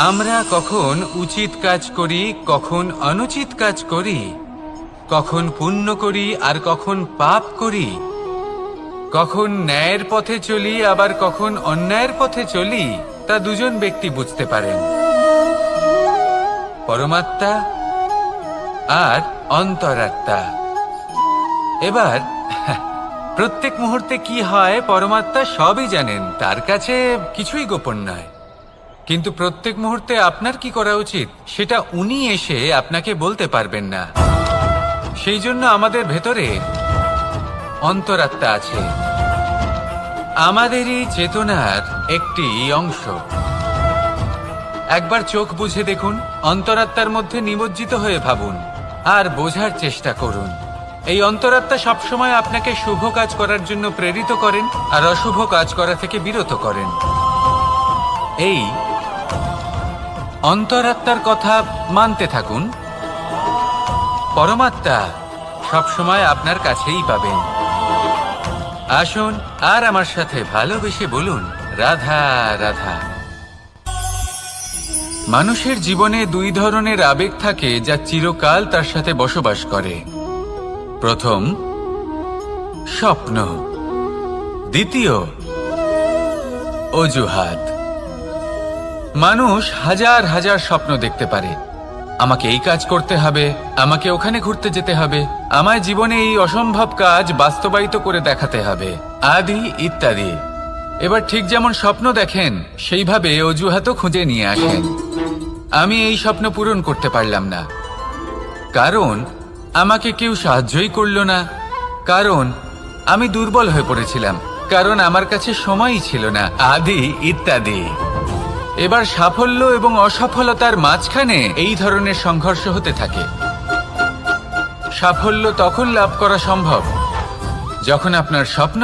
আমরা কখন উচিত কাজ করি, কখন অনুচিত কাজ করি, কখন পুণ্য করি আর কখন পাপ করি, কখন ন্যায়ের পথে চলি আবার কখন অন্যায়ের পথে চলি, তা দুজন ব্যক্তি বুঝতে পারেন, পরমাত্মা আর অন্তরাত্মা। এবার প্রত্যেক মুহূর্তে কি হয় পরমাত্মা সবই জানেন, তার কাছে কিছুই গোপন নয়। কিন্তু প্রত্যেক মুহূর্তে আপনার কি করা উচিত সেটা উনি এসে আপনাকে বলতে পারবেন না। সেই জন্য আমাদের ভেতরে অন্তরাত্মা আছে, আমাদেরই চেতনার একটি অংশ। একবার চোখ বুঝে দেখুন, অন্তরাত্মার মধ্যে নিমজ্জিত হয়ে ভাবুন আর বোঝার চেষ্টা করুন। এই অন্তরাত্মা সবসময় আপনাকে শুভ কাজ করার জন্য প্রেরিত করেন আর অশুভ কাজ করা থেকে বিরত করেন। এই অন্তরাত্মার কথা মানতে থাকুন, পরমাত্মা সবসময় আপনার কাছেই পাবেন। আসুন আর আমার সাথে ভালোবেসে বলুন, রাধা রাধা। মানুষের জীবনে দুই ধরনের আবেগ থাকে যা চিরকাল তার সাথে বসবাস করে। প্রথম, স্বপ্ন। দ্বিতীয়, অজুহাত। মানুষ হাজার হাজার স্বপ্ন দেখতে পারে, আমাকে এই কাজ করতে হবে, আমাকে ওখানে ঘুরতে যেতে হবে, আমায় জীবনে এই অসম্ভব কাজ বাস্তবায়িত করে দেখাতে হবে, আদি ইত্যাদি। এবার ঠিক যেমন স্বপ্ন দেখেন সেইভাবে অজুহাতও খুঁজে নিয়ে আসেন। আমি এই স্বপ্ন পূরণ করতে পারলাম না, কারণ আমাকে কেউ সাহায্যই করল না, কারণ আমি দুর্বল হয়ে পড়েছিলাম, কারণ আমার কাছে সময়ই ছিল না, আদি ইত্যাদি। এবার সাফল্য এবং অসফলতার মাঝখানে এই ধরনের সংঘর্ষ হতে থাকে। সাফল্য তখন লাভ করা সম্ভব যখন আপনার স্বপ্ন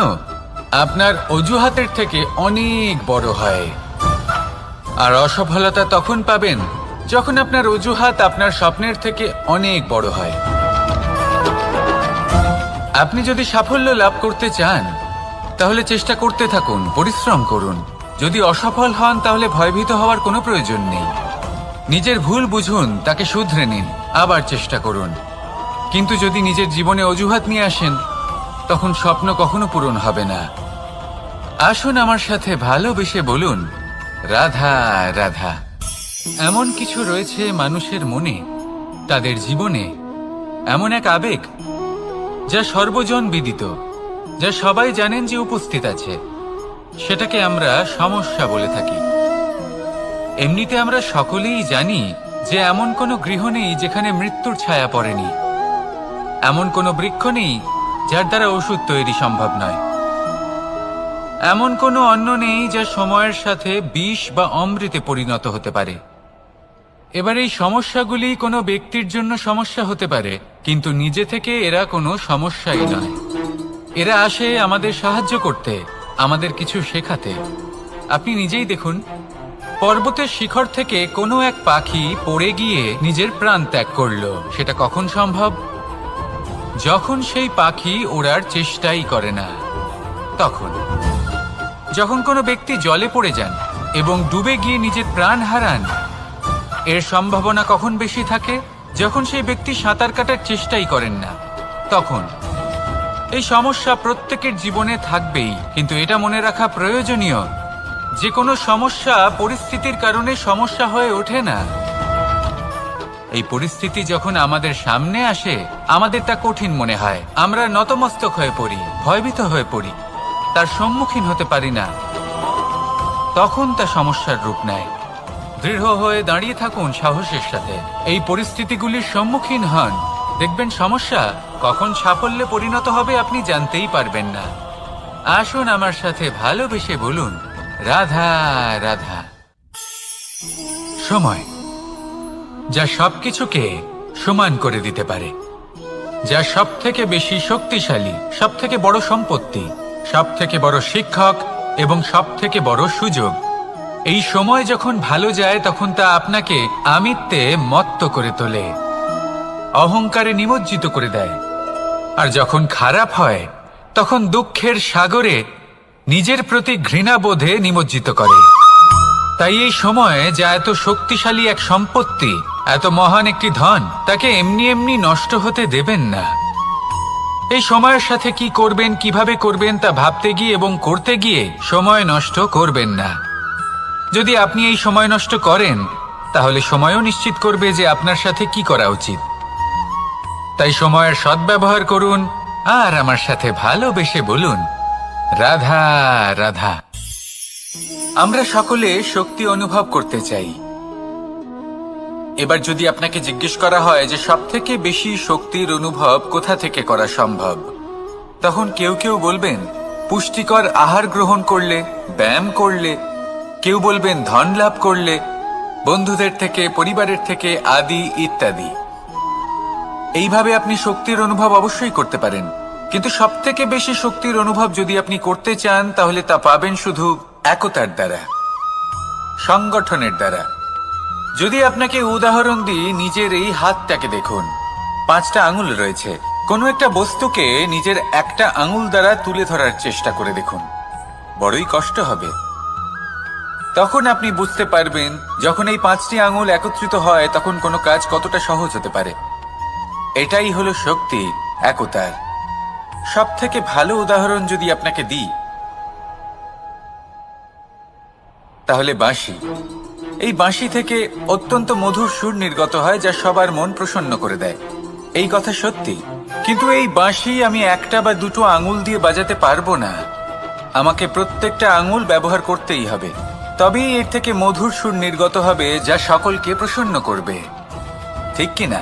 আপনার অজুহাতের থেকে অনেক বড় হয়, আর অসফলতা তখন পাবেন যখন আপনার অজুহাত আপনার স্বপ্নের থেকে অনেক বড় হয়। আপনি যদি সাফল্য লাভ করতে চান তাহলে চেষ্টা করতে থাকুন, পরিশ্রম করুন। যদি অসফল হন তাহলে ভয়ভীত হওয়ার কোনো প্রয়োজন নেই। নিজের ভুল বুঝুন, তাকে শুধরে নিন, আবার চেষ্টা করুন। কিন্তু যদি নিজের জীবনে অজুহাত নিয়ে আসেন তখন স্বপ্ন কখনো পূরণ হবে না। আসুন আমার সাথে ভালোবেসে বলুন, রাধা রাধা। এমন কিছু রয়েছে মানুষের মনে, তাদের জীবনে এমন এক আবেগ যা সর্বজন বিদিত, যা সবাই জানেন যে উপস্থিত আছে। সেটাকে আমরা সমস্যা বলে থাকি। এমনিতে আমরা সকলেই জানি যে এমন কোনো গৃহ নেই যেখানে মৃত্যুর ছায়া পড়েনি, এমন কোনো বৃক্ষ নেই যার দ্বারা ওষুধ তৈরি সম্ভব নয়, এমন কোনো অন্ন নেই যা সময়ের সাথে বিষ বা অমৃতে পরিণত হতে পারে। এবার এই সমস্যাগুলি কোনো ব্যক্তির জন্য সমস্যা হতে পারে, কিন্তু নিজে থেকে এরা কোনো সমস্যাই নয়। এরা আসে আমাদের সাহায্য করতে, আমাদের কিছু শেখাতে। আপনি নিজেই দেখুন, পর্বতের শিখর থেকে কোনো এক পাখি পড়ে গিয়ে নিজের প্রাণ ত্যাগ করলো। সেটা কখন সম্ভব? যখন সেই পাখি ওড়ার চেষ্টাই করে না। তখন যখন কোনো ব্যক্তি জলে পড়ে যান এবং ডুবে গিয়ে নিজের প্রাণ হারান, এর সম্ভাবনা কখন বেশি থাকে? যখন সেই ব্যক্তি সাঁতার কাটার চেষ্টাই করেন না। তখন এই সমস্যা প্রত্যেকের জীবনে থাকবেই, কিন্তু এটা মনে রাখা প্রয়োজনীয় যে কোনো সমস্যা পরিস্থিতির কারণে সমস্যা হয়ে ওঠে না। এই পরিস্থিতি যখন আমাদের সামনে আসে আমাদের তা কঠিন মনে হয়, আমরা নতমস্তক হয়ে পড়ি, ভয়ভীত হয়ে পড়ি, তার সম্মুখীন হতে পারি না। তখন তা সমস্যার রূপ নেয়। দৃঢ় হয়ে দাঁড়িয়ে থাকুন সাহসের সাথে, এই পরিস্থিতিগুলির সম্মুখীন হন, দেখবেন সমস্যা কখন সাফল্যে পরিণত হবে আপনি জানতেই পারবেন না। আসুন আমার সাথে ভালোবেসে বলুন, রাধা রাধা। সময় যা সবকিছুকে সমান করে দিতে পারে, যা সব থেকে বেশি শক্তিশালী, সব থেকে বড় সম্পত্তি, সব থেকে বড় শিক্ষক এবং সব থেকে বড় সুযোগ। এই সময় যখন ভালো যায় তখন তা আপনাকে আমিত্বে মত্ত করে তোলে, অহংকারে নিমজ্জিত করে দেয়। আর যখন খারাপ হয় তখন দুঃখের সাগরে নিজের প্রতি ঘৃণাবোধে নিমজ্জিত করে। তাই এই সময়ে যা এত শক্তিশালী এক সম্পত্তি, এত মহান একটি ধন, তাকে এমনি এমনি নষ্ট হতে দেবেন না। এই সময়ের সাথে কি করবেন, কিভাবে করবেন তা ভাবতে গিয়ে এবং করতে গিয়ে সময় নষ্ট করবেন না। যদি আপনি এই সময় নষ্ট করেন, তাহলে সময়ও নিশ্চিত করবে যে আপনার সাথে কি করা উচিত। তাই সময়ের সদ্ব্যবহার করুন আর আমার সাথে ভালোবেসে বলুন, রাধা রাধা। আমরা সকলে শক্তি অনুভব করতে চাই। এবার যদি আপনাকে জিজ্ঞেস করা হয় যে সবথেকে বেশি শক্তির অনুভব কোথা থেকে করা সম্ভব, তখন কেউ কেউ বলবেন পুষ্টিকর আহার গ্রহণ করলে, ব্যায়াম করলে, কেউ বলবেন ধন লাভ করলে, বন্ধুদের থেকে, পরিবারের থেকে আদি ইত্যাদি। এইভাবে আপনি শক্তির অনুভব অবশ্যই করতে পারেন, কিন্তু সবথেকে বেশি শক্তির অনুভব যদি আপনি করতে চান, তাহলে তা পাবেন শুধু একতার দ্বারা, সংগঠনের দ্বারা। যদি আপনাকে উদাহরণ দিই, নিজের এই হাতটাকে দেখুন, 5টা আঙুল রয়েছে। কোনো একটা বস্তুকে নিজের একটা আঙুল দ্বারা তুলে ধরার চেষ্টা করে দেখুন, বড়ই কষ্ট হবে। তখন আপনি বুঝতে পারবেন যখন এই 5টি আঙুল একত্রিত হয় তখন কোনো কাজ কতটা সহজ হতে পারে। এটাই হলো শক্তি, একতার। সব থেকে ভালো উদাহরণ যদি আপনাকে দিই, তাহলে বাঁশি। এই বাঁশি থেকে অত্যন্ত মধুর সুর নির্গত হয় যা সবার মন প্রসন্ন করে দেয়। এই কথা সত্যি, কিন্তু এই বাঁশি আমি একটা বা দুটো আঙুল দিয়ে বাজাতে পারবো না। আমাকে প্রত্যেকটা আঙুল ব্যবহার করতেই হবে, তবেই এর থেকে মধুর সুর নির্গত হবে যা সকলকে প্রসন্ন করবে, ঠিক কিনা?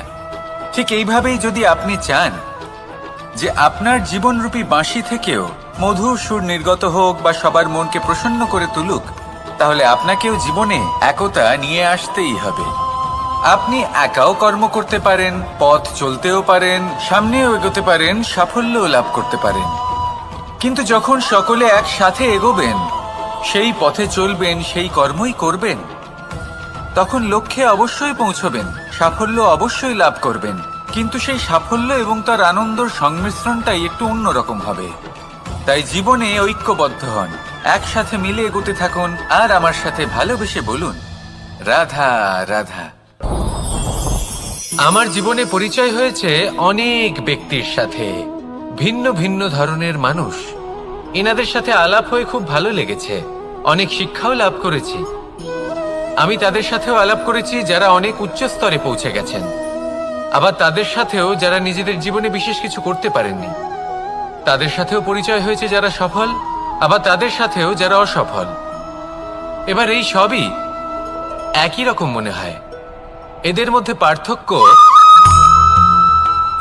ঠিক এইভাবেই যদি আপনি চান যে আপনার জীবনরূপী বাঁশি থেকেও মধুর সুর নির্গত হোক বা সবার মনকে প্রসন্ন করে তুলুক, তাহলে আপনাকেও জীবনে একতা নিয়ে আসতেই হবে। আপনি একাও কর্ম করতে পারেন, পথ চলতেও পারেন, সামনেও এগোতে পারেন, সাফল্যও লাভ করতে পারেন। কিন্তু যখন সকলে একসাথে এগোবেন, সেই পথে চলবেন, সেই কর্মই করবেন, তখন লক্ষ্যে অবশ্যই পৌঁছবেন, সাফল্য অবশ্যই লাভ করবেন। কিন্তু সেই সাফল্য এবং তার আনন্দর সংমিশ্রণটাই একটু অন্যরকম হবে। তাই জীবনে ঐক্যবদ্ধ হন, একসাথে মিলে এগোতে থাকুন আর আমার সাথে ভালোবেসে বলুন, রাধা রাধা। আমার জীবনে পরিচয় হয়েছে অনেক ব্যক্তির সাথে, ভিন্ন ভিন্ন ধরনের মানুষ। এনাদের সাথে আলাপ হয়ে খুব ভালো লেগেছে, অনেক শিক্ষাও লাভ করেছি। আমি তাদের সাথেও আলাপ করেছি যারা অনেক উচ্চ স্তরে পৌঁছে গেছেন, আবার তাদের সাথেও যারা নিজেদের জীবনে বিশেষ কিছু করতে পারেননি। তাদের সাথেও পরিচয় হয়েছে যারা সফল, আবার তাদের সাথেও যারা অসফল। এবার এই সবই একই রকম মনে হয়। এদের মধ্যে পার্থক্য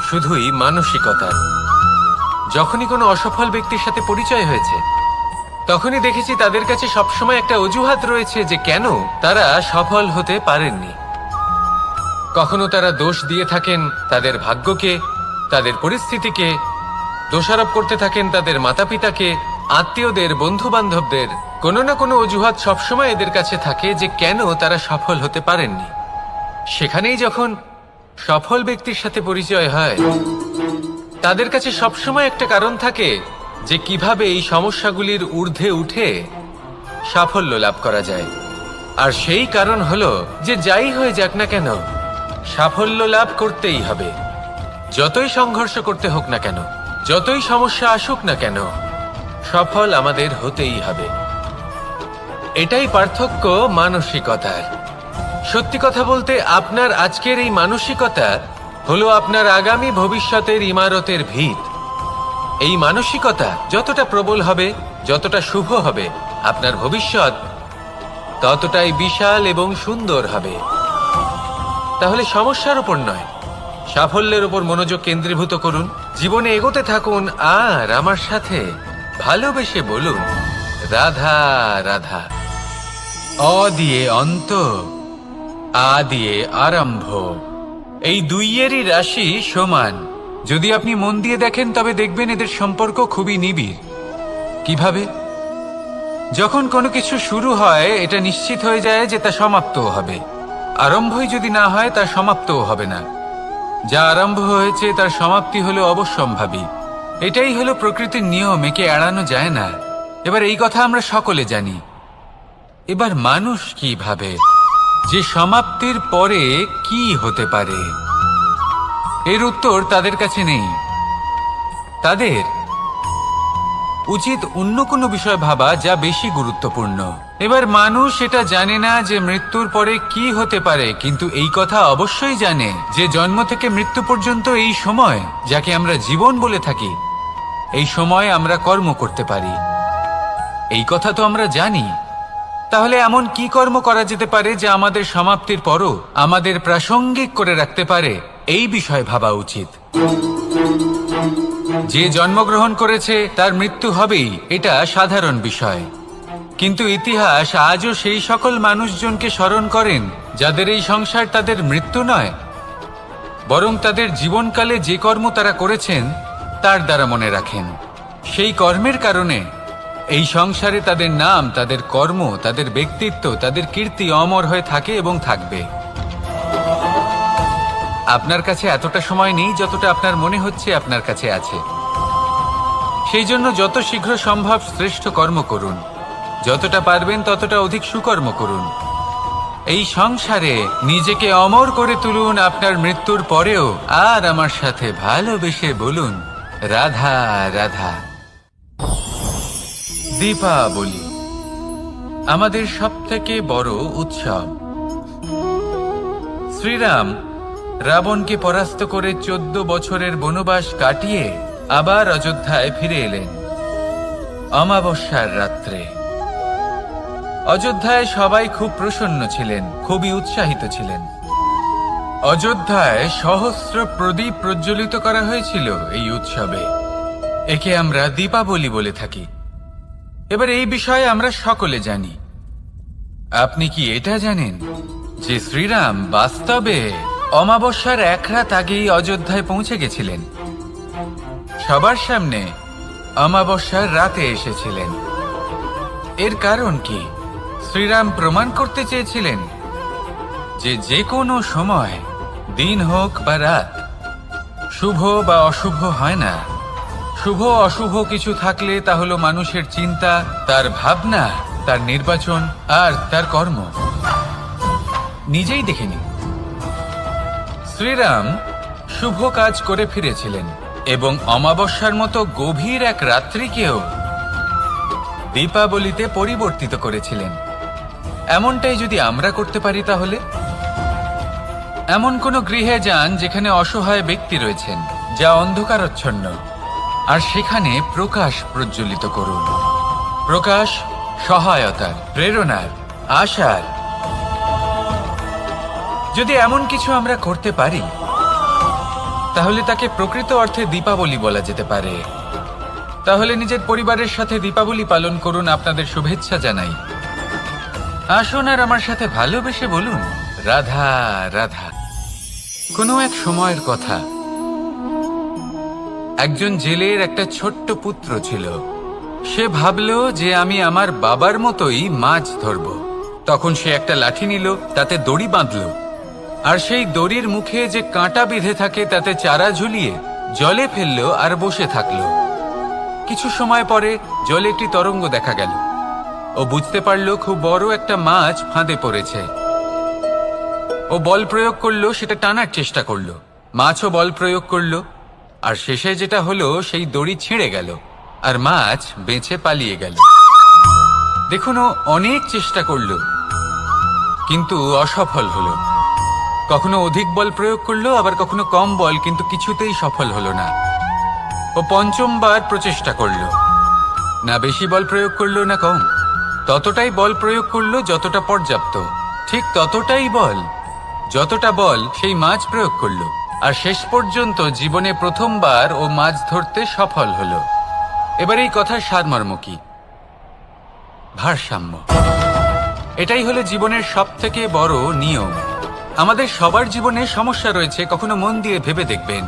শুধুই মানসিকতার। যখনই কোনো অসফল ব্যক্তির সাথে পরিচয় হয়েছে, তখনই দেখেছি তাদের কাছে সবসময় একটা অজুহাত রয়েছে যে কেন তারা সফল হতে পারেননি। কখনো তারা দোষ দিয়ে থাকেন তাদের ভাগ্যকে, তাদের পরিস্থিতিকে, দোষারোপ করতে থাকেন তাদের মাতা পিতাকে, আত্মীয়দের, বন্ধু বান্ধবদের। কোনো না কোনো অজুহাত সবসময় এদের কাছে থাকে যে কেন তারা সফল হতে পারেননি। সেখানেই যখন সফল ব্যক্তির সাথে পরিচয় হয়, তাদের কাছে সবসময় একটা কারণ থাকে যে কিভাবে এই সমস্যাগুলির ঊর্ধ্বে উঠে সাফল্য লাভ করা যায়। আর সেই কারণ হলো যে যাই হয়ে যাক না কেন, সাফল্য লাভ করতেই হবে। যতই সংঘর্ষ করতে হোক না কেন, যতই সমস্যা আসুক না কেন, সফল আমাদের হতেই হবে। এটাই পার্থক্য মানসিকতার। সত্যি কথা বলতে, আপনার আজকের এই মানসিকতা হলো আপনার আগামী ভবিষ্যতের ইমারতের ভিত। এই মানসিকতা যতটা প্রবল হবে, যতটা শুভ হবে, আপনার ভবিষ্যৎ ততটাই বিশাল এবং সুন্দর হবে। তাহলে সমস্যার উপর নয়, সাফল্যের উপর মনোযোগ কেন্দ্রীভূত করুন, জীবনে এগোতে থাকুন আর আমার সাথে ভালোবেসে বলুন, রাধা রাধা। অ দিয়ে অন্ত, আ দিয়ে আরম্ভ। এই দুইয়েরই রাশি সমান। যদি আপনি মন দিয়ে দেখেন তবে দেখবেন এদের সম্পর্ক খুবই নিবিড়। কিভাবে? যখন কোনো কিছু শুরু হয়, এটা নিশ্চিত হয়ে যায় যে তা সমাপ্তও হবে। আরম্ভই যদি না হয়, তার সমাপ্তও হবে না। যা আরম্ভ হয়েছে তার সমাপ্তি হলো অবশ্যম্ভাবী। এটাই হলো প্রকৃতির নিয়ম, একে এড়ানো যায় না। এবার এই কথা আমরা সকলে জানি। এবার মানুষ কি ভাবে যে সমাপ্তির পরে কি হতে পারে, এর উত্তর তাদের কাছে নেই। তাদের উচিত অন্য কোনো বিষয় ভাবা যা বেশি গুরুত্বপূর্ণ। এবার মানুষ এটা জানে না যে মৃত্যুর পরে কি হতে পারে, কিন্তু এই কথা অবশ্যই জানে যে জন্ম থেকে মৃত্যু পর্যন্ত এই সময়, যাকে আমরা জীবন বলে থাকি, এই সময় আমরা কর্ম করতে পারি। এই কথা তো আমরা জানি। তাহলে এমন কি কর্ম করা যেতে পারে যা আমাদের সমাপ্তির পরও আমাদের প্রাসঙ্গিক করে রাখতে পারে, এই বিষয়ে ভাবা উচিত। যে জন্মগ্রহণ করেছে তার মৃত্যু হবেই, এটা সাধারণ বিষয়। কিন্তু ইতিহাস আজও সেই সকল মানুষজনকে স্মরণ করেন যাদের এই সংসার তাদের মৃত্যু নয়, বরং তাদের জীবনকালে যে কর্ম তারা করেছেন তার দ্বারা মনে রাখেন। সেই কর্মের কারণে এই সংসারে তাদের নাম, তাদের কর্ম, তাদের ব্যক্তিত্ব, তাদের কীর্তি অমর হয়ে থাকে এবং থাকবে। আপনার কাছে এতটা সময় নেই যতটা আপনার মনে হচ্ছে আপনার কাছে আছে। সেই জন্য যত শীঘ্র সম্ভব শ্রেষ্ঠ কর্ম করুন, যতটা পারবেন ততটা অধিক সুকর্ম করুন। এই সংসারে নিজেকে অমর করে তুলুন আপনার মৃত্যুর পরেও। আর আমার সাথে ভালোবেসে বলুন, রাধা রাধা। দীপাবলি আমাদের সবথেকে বড় উৎসব। শ্রীরাম রাবণকে পরাস্ত করে 14 বছরের বনবাস কাটিয়ে আবার অযোধ্যায় ফিরে এলেন অমাবস্যার রাত্রে। অযোধ্যায় সবাই খুব প্রসন্ন ছিলেন, খুবই উৎসাহিত ছিলেন। অযোধ্যায় সহস্র প্রদীপ প্রজ্বলিত করা হয়েছিল এই উৎসবে। একে আমরা দীপাবলি বলে থাকি। এবার এই বিষয়ে আমরা সকলে জানি। আপনি কি এটা জানেন যে শ্রীরাম বাস্তবে অমাবস্যার এক রাত আগেই অযোধ্যায় পৌঁছে গেছিলেন? সবার সামনে অমাবস্যার রাতে এসেছিলেন। এর কারণ কি? শ্রীরাম প্রমাণ করতে চেয়েছিলেন যে যে কোনো সময়, দিন হোক বা রাত, শুভ বা অশুভ হয় না। শুভ অশুভ কিছু থাকলে তা হলো মানুষের চিন্তা, তার ভাবনা, তার নির্বাচন আর তার কর্ম। নিজেই দেখে নিন, শ্রীরাম শুভ কাজ করে ফিরেছিলেন এবং অমাবস্যার মতো গভীর এক রাত্রিকেও দীপাবলিতে পরিবর্তিত করেছিলেন। এমনটাই যদি আমরা করতে পারি, তাহলে এমন কোনো গৃহে যান যেখানে অসহায় ব্যক্তি রয়েছেন, যা অন্ধকারাচ্ছন্ন, আর সেখানে প্রকাশ প্রজ্বলিত করুন। প্রকাশ সহায়তার, প্রেরণার, আশার। যদি এমন কিছু আমরা করতে পারি, তাহলে তাকে প্রকৃত অর্থে দীপাবলি বলা যেতে পারে। তাহলে নিজের পরিবারের সাথে দীপাবলি পালন করুন। আপনাদের শুভেচ্ছা জানাই। আসুন আর আমার সাথে ভালোবেসে বলুন, রাধা রাধা। কোনো এক সময়ের কথা, একজন জেলের একটা ছোট্ট পুত্র ছিল। সে ভাবল যে আমি আমার বাবার মতোই মাছ ধরব। তখন সে একটা লাঠি নিল, তাতে দড়ি বাঁধল, আর সেই দড়ির মুখে যে কাঁটা বিঁধে থাকে তাতে চারা ঝুলিয়ে জলে ফেললো আর বসে থাকলো। কিছু সময় পরে জলে একটি তরঙ্গ দেখা গেল। ও বুঝতে পারলো খুব বড় একটা মাছ ফাঁদে পড়েছে। ও বল প্রয়োগ করলো, সেটা টানার চেষ্টা করলো। মাছও বল প্রয়োগ করলো, আর শেষে যেটা হলো, সেই দড়ি ছিঁড়ে গেল আর মাছ বেঁচে পালিয়ে গেল। দেখুন, ও অনেক চেষ্টা করলো কিন্তু অসফল হলো। কখনো অধিক বল প্রয়োগ করলো, আবার কখনো কম বল, কিন্তু কিছুতেই সফল হলো না। ও পঞ্চমবার প্রচেষ্টা করলো। না বেশি বল প্রয়োগ করলো না কম, ততটাই বল প্রয়োগ করলো যতটা পর্যাপ্ত। ঠিক ততটাই বল, যতটা বল সেই মাছ প্রয়োগ করলো। আর শেষ পর্যন্ত জীবনে প্রথমবার ও মাছ ধরতে সফল হলো। এবার এই কথার সারমর্ম কি? ভারসাম্য। এটাই হলো জীবনের সবথেকে বড় নিয়ম। আমাদের সবার জীবনে সমস্যা রয়েছে, কখনো মন দিয়ে ভেবে দেখবেন।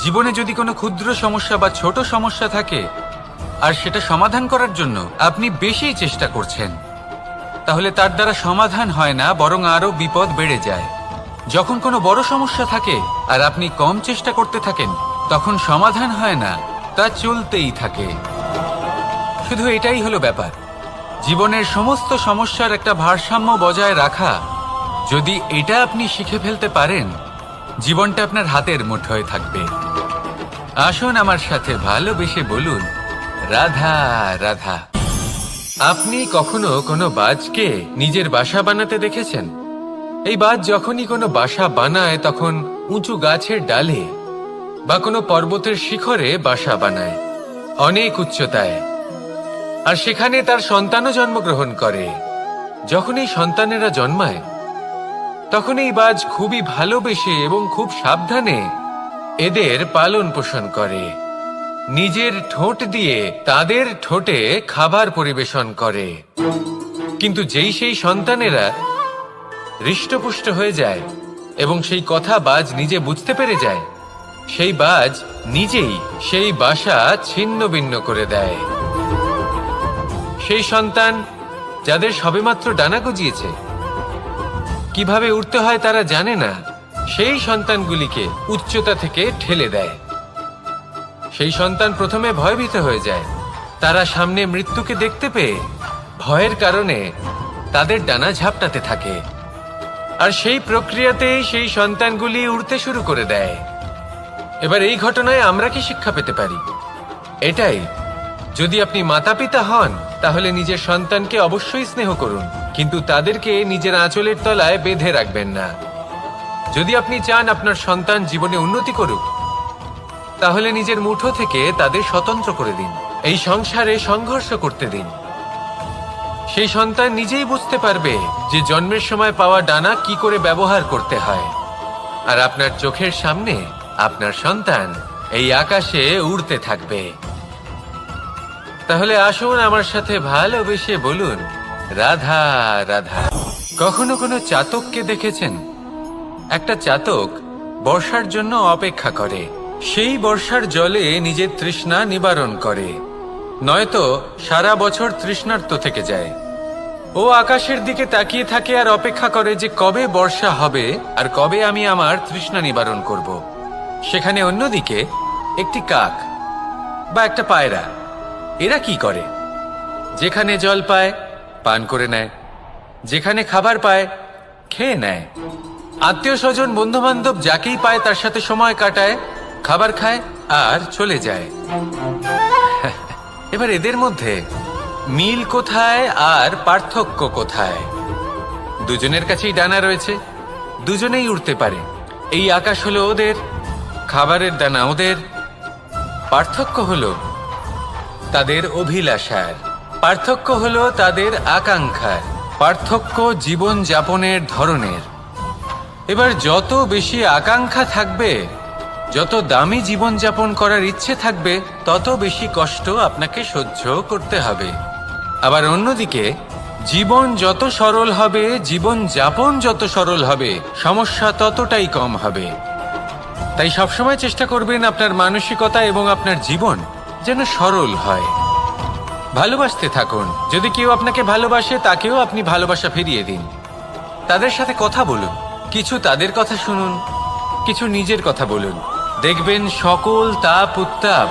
জীবনে যদি কোনো ক্ষুদ্র সমস্যা বা ছোট সমস্যা থাকে, আর সেটা সমাধান করার জন্য আপনি বেশি চেষ্টা করছেন, তাহলে তার দ্বারা সমাধান হয় না, বরং আরো বিপদ বেড়ে যায়। যখন কোনো বড় সমস্যা থাকে আর আপনি কম চেষ্টা করতে থাকেন, তখন সমাধান হয় না, তা চলতেই থাকে। শুধু এটাই হলো ব্যাপার। জীবনের সমস্ত সমস্যার একটা ভারসাম্য বজায় রাখা, যদি এটা আপনি শিখে ফেলতে পারেন, জীবনটা আপনার হাতের মুঠোয় থাকবে। আসুন আমার সাথে ভালোবেসে বলুন, রাধা রাধা। আপনি কখনো কোনো বাজকে নিজের বাসা বানাতে দেখেছেন? এই বাজ যখনই কোনো বাসা বানায় তখন উঁচু গাছের ডালে বা কোনো পর্বতের শিখরে বাসা বানায়, অনেক উচ্চতায়। আর সেখানে তার সন্তানও জন্মগ্রহণ করে। যখন এই সন্তানেরা জন্মায় তখন এই বাজ খুবই ভালোবেসে এবং খুব সাবধানে এদের পালন পোষণ করে। নিজের ঠোঁট দিয়ে তাদের ঠোঁটে খাবার পরিবেশন করে। কিন্তু যেই সেই সন্তানেরা হৃষ্টপুষ্ট হয়ে যায় এবং সেই কথা বাজ নিজে বুঝতে পেরে যায়, সেই বাজ নিজেই সেই বাসা ছিন্ন ভিন্ন করে দেয়। সেই সন্তান যাদের সবেমাত্র ডানা গজিয়েছে, কিভাবে উড়তে হয় তারা জানে না, সেই সন্তানগুলিকে উচ্চতা থেকে ঠেলে দেয়। সেই সন্তান প্রথমে ভয়ভীত হয়ে যায়। তারা সামনে মৃত্যুকে দেখতে পেয়ে ভয়ের কারণে তাদের ডানা ঝাপটাতে থাকে। আর সেই প্রক্রিয়াতেই সেই সন্তানগুলি উড়তে শুরু করে দেয়। এবার এই ঘটনায় আমরা কি শিক্ষা পেতে পারি? এটাই, যদি আপনি মাতা পিতা হন তাহলে নিজের সন্তানকে অবশ্যই স্নেহ করুন, কিন্তু তাদেরকে নিজের আঁচলের তলায় বেঁধে রাখবেন না। যদি আপনি চান আপনার সন্তান জীবনে উন্নতি করুক, তাহলে নিজের মুঠো থেকে তাদের স্বতন্ত্র করে দিন। এই সংসারে সংঘর্ষ করতে দিন। সেই সন্তান নিজেই বুঝতে পারবে যে জন্মের সময় পাওয়া ডানা কি করে ব্যবহার করতে হয়। আর আপনার চোখের সামনে আপনার সন্তান এই আকাশে উড়তে থাকবে। তাহলে আসুন আমার সাথে ভালোবেসে বলুন, রাধা রাধা। কখনো কোনো চাতককে দেখেছেন? একটা চাতক বর্ষার জন্য অপেক্ষা করে। সেই বর্ষার জলে নিজের তৃষ্ণা নিবারণ করে, নয়তো সারা বছর তৃষ্ণার্ত থেকে যায়। ও আকাশের দিকে তাকিয়ে থাকে আর অপেক্ষা করে যে কবে বর্ষা হবে আর কবে আমি আমার তৃষ্ণা নিবারণ করব। সেখানে অন্যদিকে একটি কাক বা একটা পায়রা, এরা কি করে? যেখানে জল পায় পান করে নেয়, যেখানে খাবার পায় খেয়ে নেয়, আত্মীয় স্বজন বন্ধু বান্ধব যাকেই পায় তার সাথে সময় কাটায়, খাবার খায় আর চলে যায়। এবার এদের মধ্যে মিল কোথায় আর পার্থক্য কোথায়? দুজনের কাছেই ডানা রয়েছে, দুজনেই উড়তে পারে। এই আকাশ হলো ওদের, খাবারের দানা ওদের। পার্থক্য হলো তাদের অভিলাষার, পার্থক্য হলো তাদের আকাঙ্ক্ষার, পার্থক্য জীবন যাপনের ধরনের। এবার যত বেশি আকাঙ্ক্ষা থাকবে, যত দামি জীবন যাপন করার ইচ্ছে থাকবে, তত বেশি কষ্ট আপনাকে সহ্য করতে হবে। আবার অন্যদিকে জীবন যত সরল হবে, জীবন যাপন যত সরল হবে, সমস্যা ততটাই কম হবে। তাই সবসময় চেষ্টা করবেন আপনার মানসিকতা এবং আপনার জীবন যেন সরল হয়। ভালোবাসতে থাকুন। যদি কেউ আপনাকে ভালোবাসে, তাকেও আপনি ভালোবাসা ফিরিয়ে দিন। তাদের সাথে কথা বলুন, কিছু তাদের কথা শুনুন, কিছু নিজের কথা বলুন। দেখবেন সকল তাপ উত্তাপ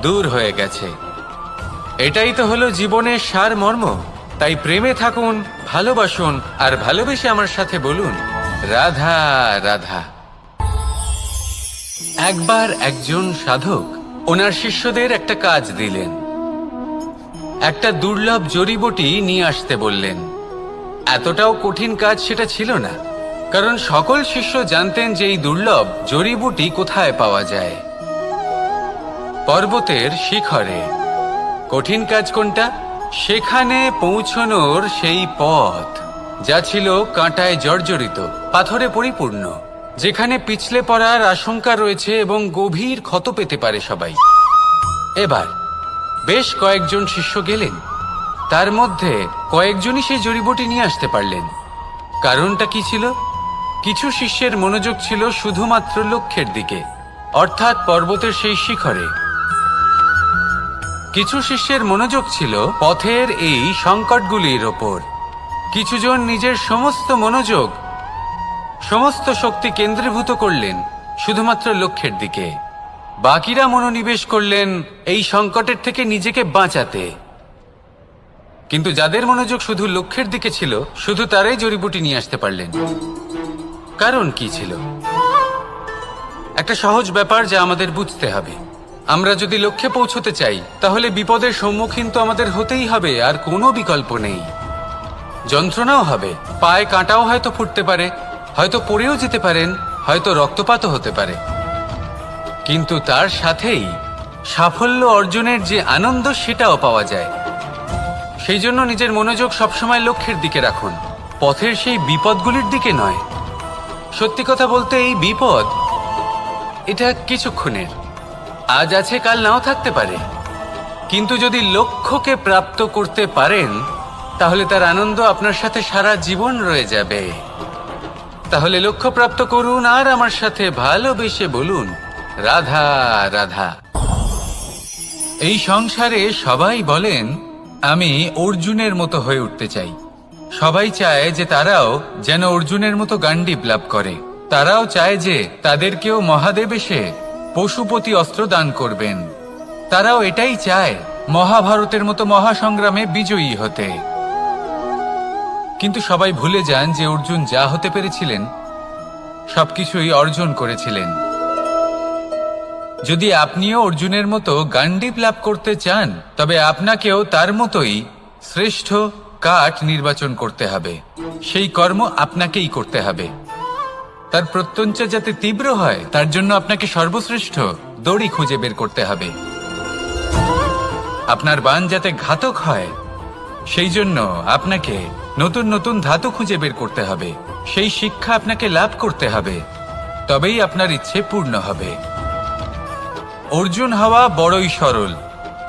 দূর হয়ে গেছে। এটাই তো হলো জীবনের সারমর্ম। তাই প্রেমে থাকুন, ভালোবাসুন, আর ভালোবেসে আমার সাথে বলুন, রাধা রাধা। একবার একজন সাধক ওনার শিষ্যদের একটা কাজ দিলেন। একটা দুর্লভ জড়িবুটি নিয়ে আসতে বললেন। এতটাও কঠিন কাজ সেটা ছিল না, কারণ সকল শিষ্য জানতেন যে এই দুর্লভ জড়িবুটি কোথায় পাওয়া যায়। পর্বতের শিখরে। কঠিন কাজ কোনটা? সেখানে পৌঁছনোর সেই পথ, যা ছিল কাঁটায় জর্জরিত, পাথরে পরিপূর্ণ, যেখানে পিছলে পড়ার আশঙ্কা রয়েছে এবং গভীর ক্ষত পেতে পারে সবাই। এবার বেশ কয়েকজন শিষ্য গেলেন, তার মধ্যে কয়েকজনই সেই জড়িবুটি নিয়ে আসতে পারলেন। কারণটা কি ছিল? কিছু শিষ্যের মনোযোগ ছিল শুধুমাত্র লক্ষ্যের দিকে, অর্থাৎ পর্বতের সেই শিখরে। কিছু শিষ্যের মনোযোগ ছিল পথের এই সংকটগুলির ওপর। কিছুজন নিজের সমস্ত মনোযোগ, সমস্ত শক্তি কেন্দ্রীভূত করলেন শুধুমাত্র লক্ষ্যের দিকে। বাকিরা মনোনিবেশ করলেন এই সংকটের থেকে নিজেকে বাঁচাতে। কিন্তু যাদের মনোযোগ শুধু লক্ষ্যের দিকে ছিল, শুধু তারাই জড়িবুটি নিয়ে আসতে পারলেন। কারণ কি ছিল? একটা সহজ ব্যাপার যা আমাদের বুঝতে হবে। আমরা যদি লক্ষ্যে পৌঁছতে চাই, তাহলে বিপদের সম্মুখীন তো আমাদের হতেই হবে, আর কোনো বিকল্প নেই। যন্ত্রণাও হবে, পায়ে কাঁটাও হয়তো ফুটতে পারে, হয়তো পড়েও যেতে পারেন, হয়তো রক্তপাতও হতে পারে। কিন্তু তার সাথেই সাফল্য অর্জনের যে আনন্দ, সেটাও পাওয়া যায়। সেই জন্য নিজের মনোযোগ সবসময় লক্ষ্যের দিকে রাখুন, পথের সেই বিপদগুলির দিকে নয়। সত্যি কথা বলতে, এই বিপদ এটা কিছুক্ষণের, আজ আছে কাল নাও থাকতে পারে। কিন্তু যদি লক্ষ্যকে প্রাপ্ত করতে পারেন, তাহলে তার আনন্দ আপনার সাথে সারা জীবন রয়ে যাবে। তাহলে লক্ষ্য প্রাপ্ত করুন আর আমার সাথে ভালোবেসে বলুন, রাধা রাধা। এই সংসারে সবাই বলেন, আমি অর্জুনের মতো হয়ে উঠতে চাই। সবাই চায় যে তারাও যেন অর্জুনের মতো গান্ডীব লাভ করে। তারাও চায় যে তাদেরকেও মহাদেব এসে পশুপতি অস্ত্র দান করবেন। তারাও এটাই চায় মহাভারতের মতো মহাসংগ্রামে বিজয়ী হতে। কিন্তু সবাই ভুলে যান যে অর্জুন যা হতে পেরেছিলেন, সবকিছুই অর্জন করেছিলেন। যদি আপনিও অর্জুনের মতো গান্ডীব লাভ করতে চান, তবে আপনাকেও তার মতোই শ্রেষ্ঠ কাঠ নির্বাচন করতে হবে। সেই কর্ম আপনাকেই করতে হবে। তার প্রত্যঞ্চা যাতে তীব্র হয়, তার জন্য আপনাকে সর্বশ্রেষ্ঠ দড়ি খুঁজে বের করতে হবে। আপনার বাণ যাতে ঘাতক হয়, সেই জন্য আপনাকে নতুন নতুন ধাতু খুঁজে বের করতে হবে। সেই শিক্ষা আপনাকে লাভ করতে হবে, তবেই আপনার ইচ্ছে পূর্ণ হবে। অর্জুন হওয়া বড়ই সরল,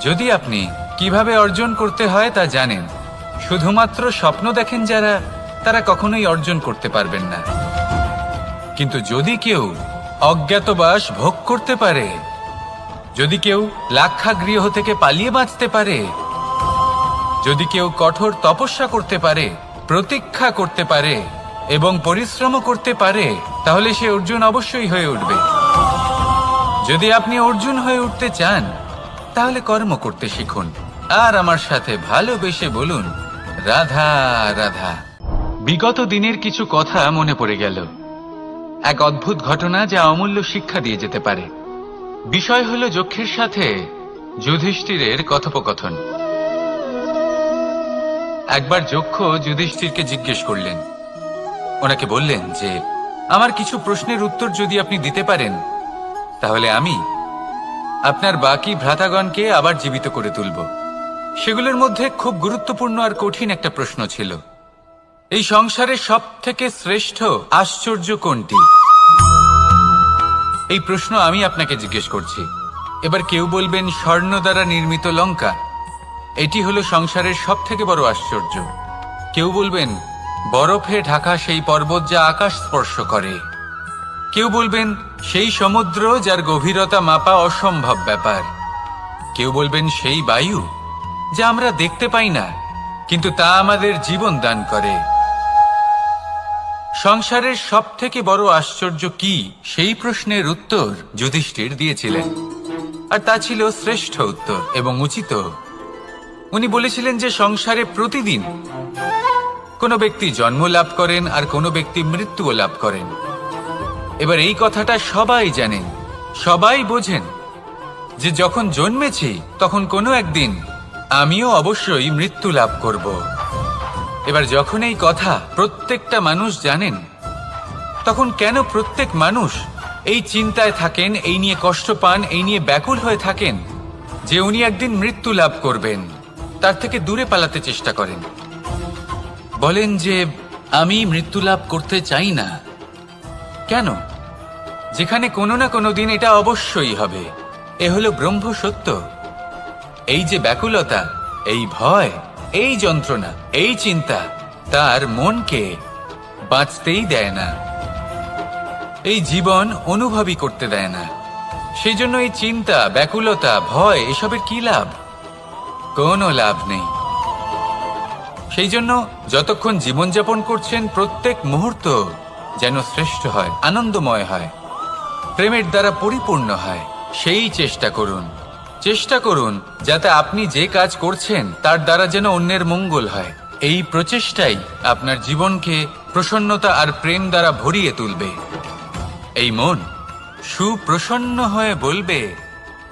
যদি আপনি কিভাবে অর্জন করতে হয় তা জানেন। শুধুমাত্র স্বপ্ন দেখেন যারা, তারা কখনোই অর্জন করতে পারবেন না। কিন্তু যদি কেউ অজ্ঞাতবাস ভোগ করতে পারে, যদি কেউ লাক্ষাগৃহ থেকে পালিয়ে বাঁচতে পারে, যদি কেউ কঠোর তপস্যা করতে পারে, প্রতীক্ষা করতে পারে এবং পরিশ্রম করতে পারে, তাহলে সে অর্জুন অবশ্যই হয়ে উঠবে। যদি আপনি অর্জুন হয়ে উঠতে চান, তাহলে কর্ম করতে শিখুন আর আমার সাথে ভালোবেসে বলুন, রাধা রাধা। বিগত দিনের কিছু কথা মনে পড়ে গেল। এক অদ্ভুত ঘটনা যা অমূল্য শিক্ষা দিয়ে যেতে পারে। বিষয় হলো যক্ষের সাথে যুধিষ্ঠিরের কথোপকথন। একবার যক্ষ যুধিষ্ঠিরকে জিজ্ঞেস করলেন, ওনাকে বললেন যে আমার কিছু প্রশ্নের উত্তর যদি আপনি দিতে পারেন, তাহলে আমি আপনার বাকি ভ্রাতাগণকে আবার জীবিত করে তুলব। সেগুলোর মধ্যে খুব গুরুত্বপূর্ণ আর কঠিন একটা প্রশ্ন ছিল, এই সংসারে সব থেকে শ্রেষ্ঠ আশ্চর্য কোনটি? এই প্রশ্ন আমি আপনাকে জিজ্ঞেস করছি। এবার কেউ বলবেন স্বর্ণ দ্বারা নির্মিত লঙ্কা, এটি হলো সংসারের সব থেকে বড় আশ্চর্য। কেউ বলবেন বরফে ঢাকা সেই পর্বত যা আকাশ স্পর্শ করে। কেউ বলবেন সেই সমুদ্র যার গভীরতা মাপা অসম্ভব ব্যাপার। কেউ বলবেন সেই বায়ু যা আমরা দেখতে পাই না, কিন্তু তা আমাদের জীবন দান করে। সংসারের সব থেকে বড় আশ্চর্য কি, সেই প্রশ্নের উত্তর যুধিষ্ঠির দিয়েছিলেন, আর তা ছিল শ্রেষ্ঠ উত্তর এবং উচিত। উনি বলেছিলেন যে সংসারে প্রতিদিন কোনো ব্যক্তি জন্ম লাভ করেন আর কোনো ব্যক্তি মৃত্যুও লাভ করেন। এবার এই কথাটা সবাই জানেন, সবাই বোঝেন যে যখন জন্মেছি তখন কোনো একদিন আমিও অবশ্যই মৃত্যু লাভ করব। এবার যখন এই কথা প্রত্যেকটা মানুষ জানেন, তখন কেন প্রত্যেক মানুষ এই চিন্তায় থাকেন, এই নিয়ে কষ্ট পান, এই নিয়ে ব্যাকুল হয়ে থাকেন যে উনি একদিন মৃত্যু লাভ করবেন? তার থেকে দূরে পালাতে চেষ্টা করেন, বলেন যে আমি মৃত্যু লাভ করতে চাই না। কেন? যেখানে কোনো না কোনো দিন এটা অবশ্যই হবে। এ হলো ব্রহ্ম সত্য। এই যে ব্যাকুলতা, এই ভয়, এই যন্ত্রণা, এই চিন্তা তার মনকে বাঁচতেই দেয় না, এই জীবন অনুভবই করতে দেয় না। সেই জন্য এই চিন্তা, ব্যাকুলতা, ভয় এসবের কি লাভ? কোনো লাভ নেই। সেই জন্য যতক্ষণ জীবনযাপন করছেন, প্রত্যেক মুহূর্ত যেন শ্রেষ্ঠ হয়, আনন্দময় হয়, প্রেমের দ্বারা পরিপূর্ণ হয়, সেই চেষ্টা করুন। চেষ্টা করুন যাতে আপনি যে কাজ করছেন তার দ্বারা যেন অন্যের মঙ্গল হয়। এই প্রচেষ্টাই আপনার জীবনকে প্রসন্নতা আর প্রেম দ্বারা ভরিয়ে তুলবে। এই মন সুপ্রসন্ন হয়ে বলবে,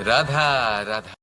রাধা রাধা।